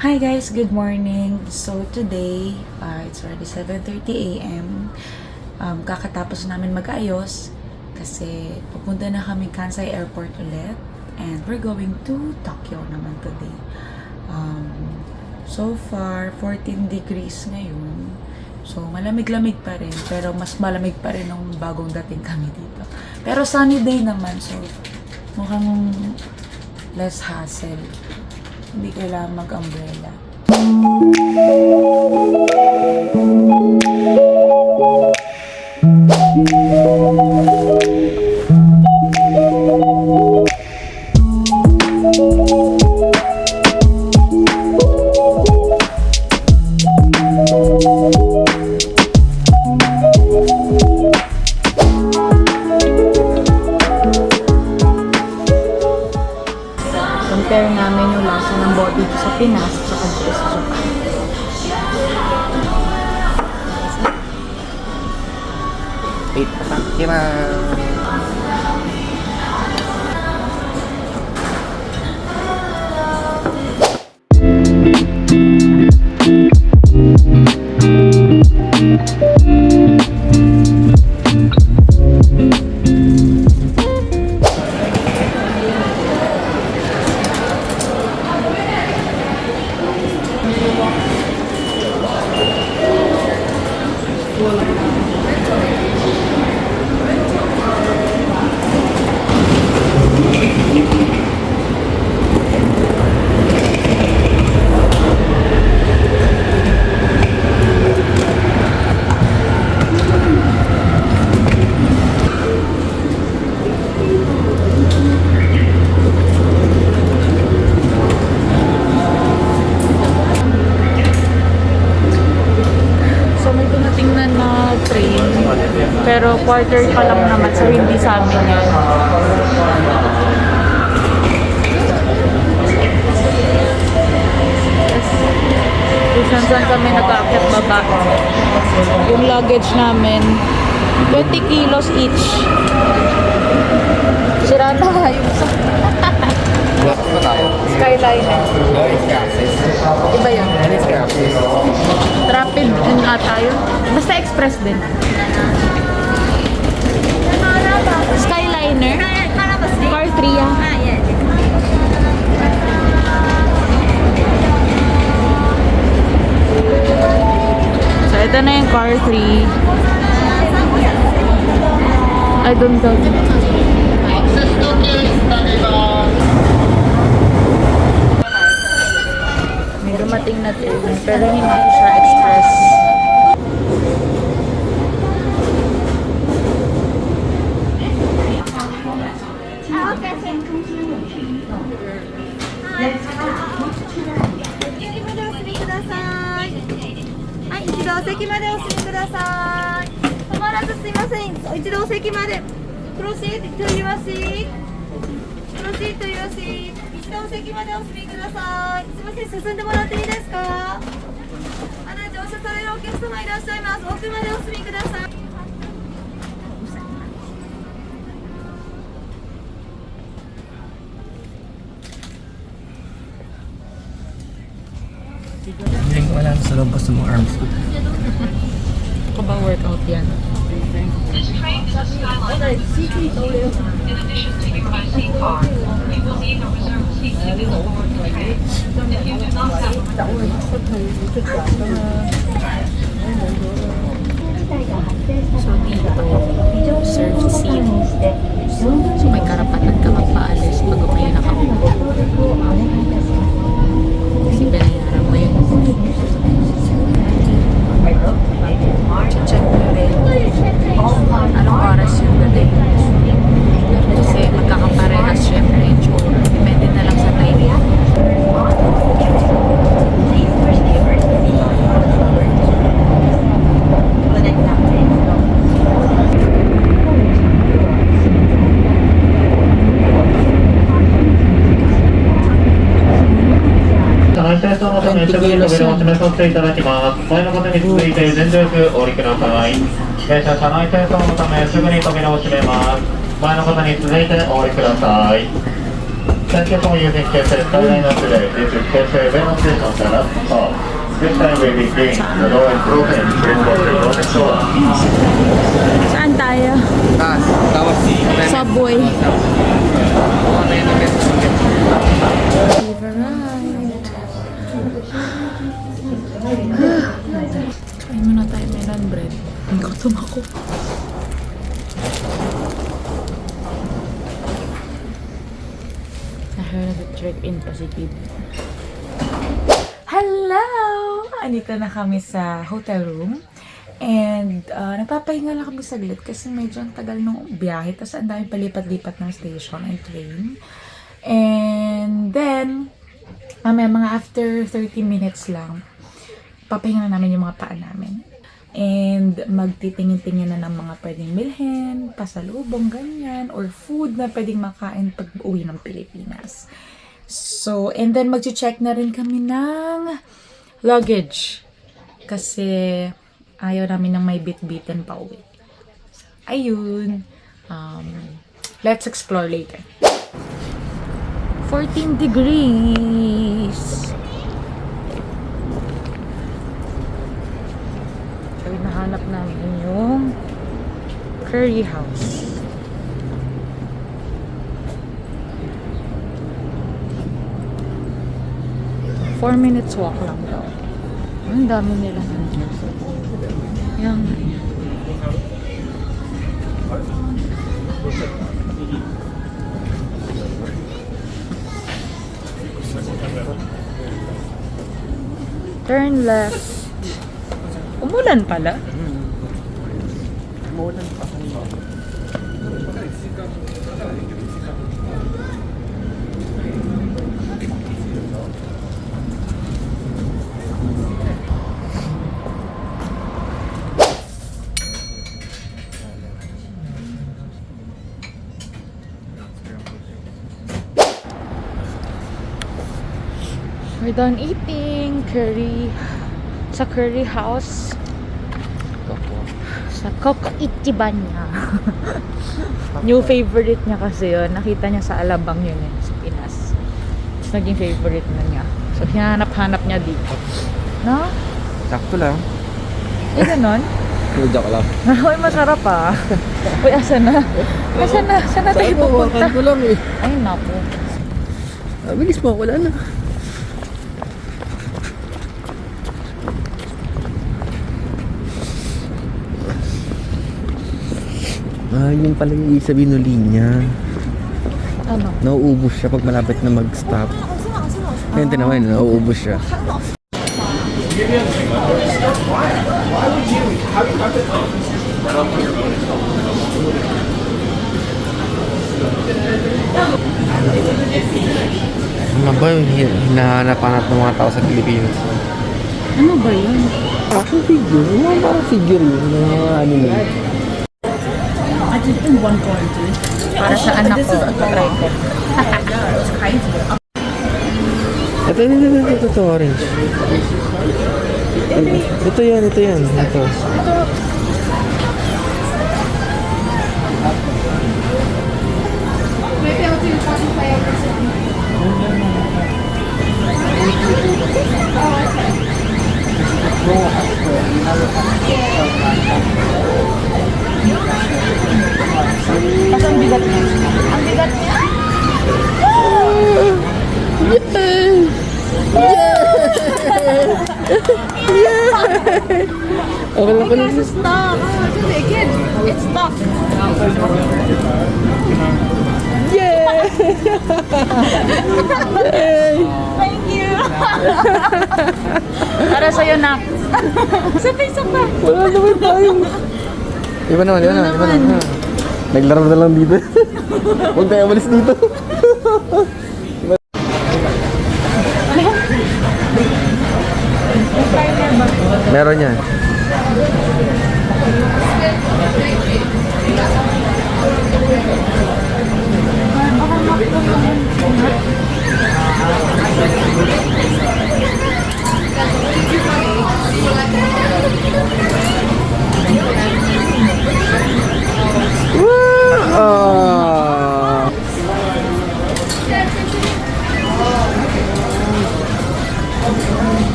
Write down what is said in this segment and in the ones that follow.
Hi guys, good morning. So today, it's already 7:30 a.m. Kakatapos namin mag-ayos kasi pupunta na kami Kansai Airport ulit and we're going to Tokyo naman today. So far, 14 degrees ngayon. So malamig-lamig pa rin pero mas malamig pa rin nung bagong dating kami dito. Pero sunny day naman so mukhang less hassle. Hindi kailangan mag-umbrella. Compare namin yung lasa ng body sa Pinas at dito sa Japan. Wait, Ittakimasu. Pero quarter pa lang naman, so hindi sa amin yan. Kung saan kami nag-aakyat baba. Yung luggage namin, 20 kilos each. Sira na nga yung Skyliner. Iba yun. Rapid din ata yun. Basta express din. Skyliner? Car 3 yan. So, ito na yung car 3. I don't know. May dumating na train, pero hindi siya express. Proceed to your seat. Proceed to your seat. 一度お席までお進みください。すみません、進んでもらっていいですか？乗車されるお客様いらっしゃいます。奥までお進みください。Hindi ko alam sa labas ng mga arms ko. Ako ba workout yan? This train is a Skyliner. In addition to your IC card, you will need a reserved seat to be on board the train. If you do not have a So dito, serve seat. So may karapatan ka magpaalis pag may nakaupo. Kasi binayaran mo yun. Check mo rin anong oras yung dating. Kasi magkakaparehas syempre yung tsura. Depende na lang sa training. Central using KSA Skyline today. This is KSA Venom Station setup. Off. This time will be green. The door is broken. Please go to the door. Saan tayo? Taas. Tapos si Subway. Try muna tayo melon bread. Gutom ako. Nag-check in pa si Kid. Hello! Andito na kami sa hotel room. And nagpapahinga lang kami saglit kasi medyo ang tagal nung biyahe. Tapos ang dami palipat-lipat ng station and train. And then, mga after 30 minutes lang, papahinga na namin yung mga paa namin. And magtitingin-tingin na ng mga pwedeng bilhin, pasalubong, ganyan, or food na pwedeng makain pag uwi ng Pilipinas. So, and then mag-check na rin kami ng luggage. Kasi ayaw namin ng may bit-bitan pa uwi. So, ayun. Let's explore later. 14 degrees. So, nahanap namin yung curry house. Four minutes walk lang daw. Ang dami nila. Yung turn left. Umulan pala. Umulan pa. We're done eating curry sa curry house sa Coco Ichiban niya. New favorite niya kasi yun. Nakita niya sa Alabang yun sa Pinas. Tapos naging favorite na niya. So hinanap-hanap niya dito. No? Sakto lang. Eh ganon? Joke lang. Uy, masarap ah. Uy, asa na? Asa na? Saan na tayo pupunta? Ko lang eh. Ay, naku. Bilis mo, wala na. Yung pala yung sabihin ng linya. Ano? Nauubos siya pag malapit na mag-stop. Kaya tinawa yun, nauubos siya. Ano ba yung hinahanap-hanap ng mga tao sa Pilipinas? Ano ba yun? Action figure? Yung mga parang figure yun, ng mga anime. Para sa anak ko. Try ko. Ito, orange. Ito yan. Ito. Kasi ang bigat niya. Ang bigat niya. Okay lang pala. It's stuck. It's stuck. Thank you. Para sa'yo, Nak. Sabay-sabay. Wala naman tayo. Iba naman. Naglaro na lang dito. Huwag tayo umalis dito. Meron yan.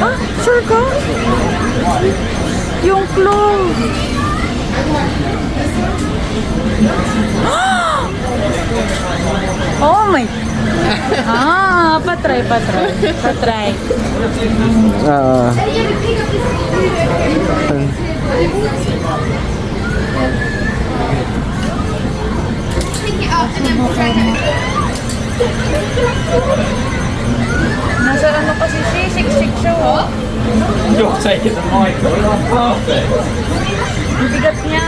Ah, sure ka? Yung clove. Oh my. Patry. Ah. Nasa ano kasi siya, siksik siya, oh. Ang bigat niya.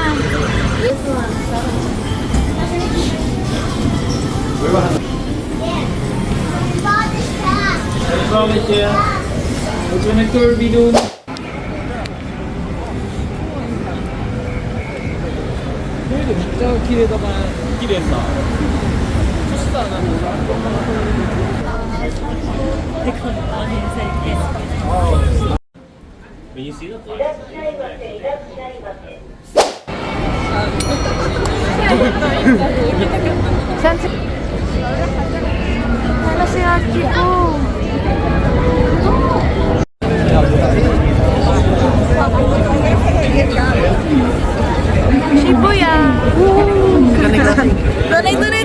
Sana si Hachi ko. Shibuya. Tunay.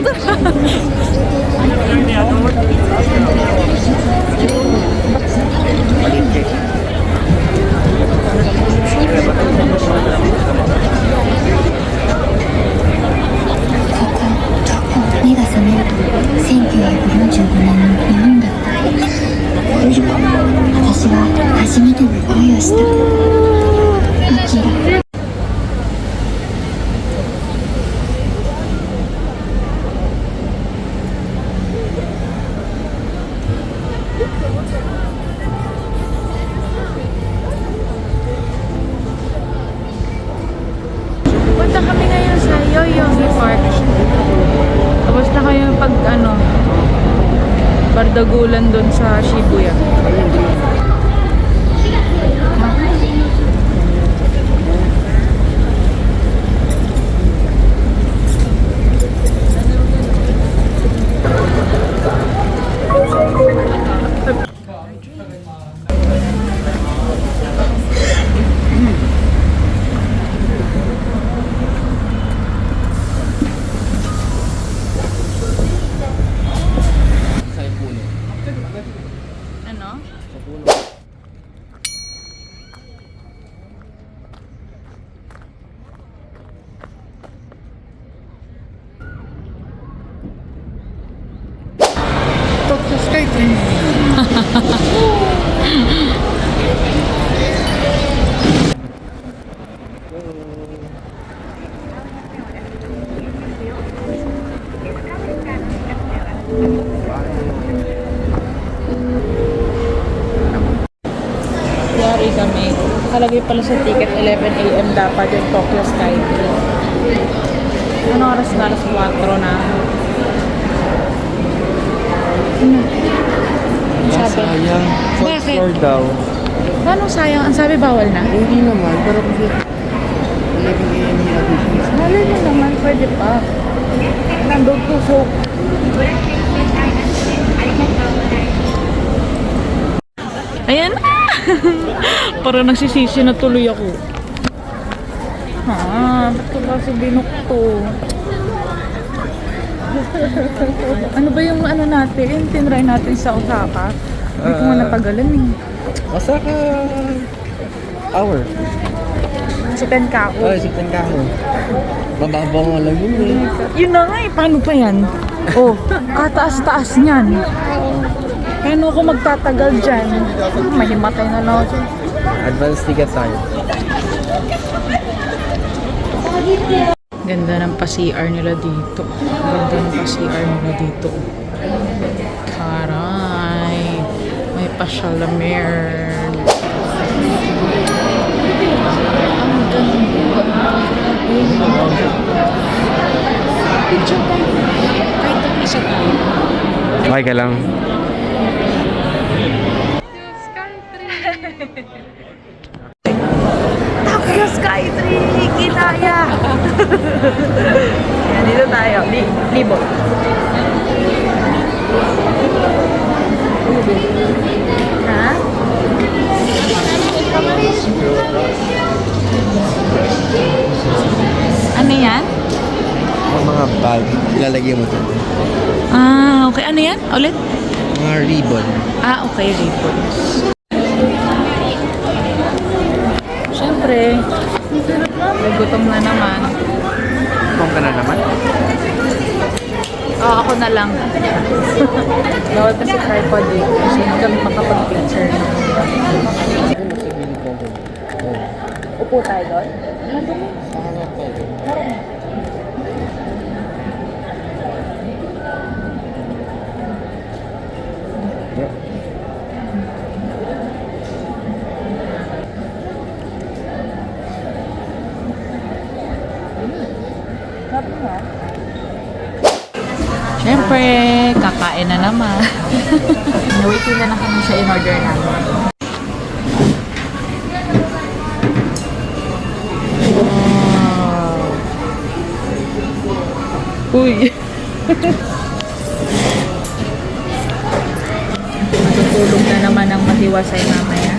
Punta kami ngayon sa Yoyogi Park. Tapos na kayo pag bardagulan doon sa Shibuya. Ano? Tokyo Skytrain. Yari kami. Nakalagay pala sa ticket 11 AM dapat yung Tokyo Skytrain. Ano oras na? Alas 4 na. Sabi. Sayang. Fourth Bakit? floor daw. Anong sayang? Ang sabi bawal na? Hindi naman, pero kasi 11 AM yung admission. Malay mo naman, pwede pa. Nandun tusok. Ayan na! Parang nagsisisi na tuloy ako. Ba't ko kasi binukto? Ano ba yung ano natin? Yung tinry natin sa Osaka? Hindi ko nga natagalan eh. Osaka hour. Si Tenkako. Ay, si Tenkako. Mababaw nga lang yun eh. Yun na nga eh, paano pa yan? Oh, kataas-taas niyan. Paano ako magtatagal dyan? Mahimatay na lang ako. Advance ticket tayo. Ganda ng pa-CR nila dito. Ganda ng pa-CR nila dito. Karay. May pa-Chalamer. Ang ganda. Picture tayo. Kahit ako isa tayo. Okay ka lang. Tokyo Skytree! Kinaya! Ayan, dito tayo. Libo. Ha? Ano yan? Ang mga bag, ilalagay mo dyan. Ah, okay. Ano yan? Ulit? Mga ribbon. Ah, okay. Ribbons. Siyempre, may gutom na naman. Kung ka na naman. Oo, ako na lang. Bawal kasi tripod eh. Kasi hindi kami makapag-picture. Upo tayo doon? Siyempre, kakain na naman. Waiting na kami siya in-order namin. Wow. Uy! Matutulog na naman ang matiwasay mamaya.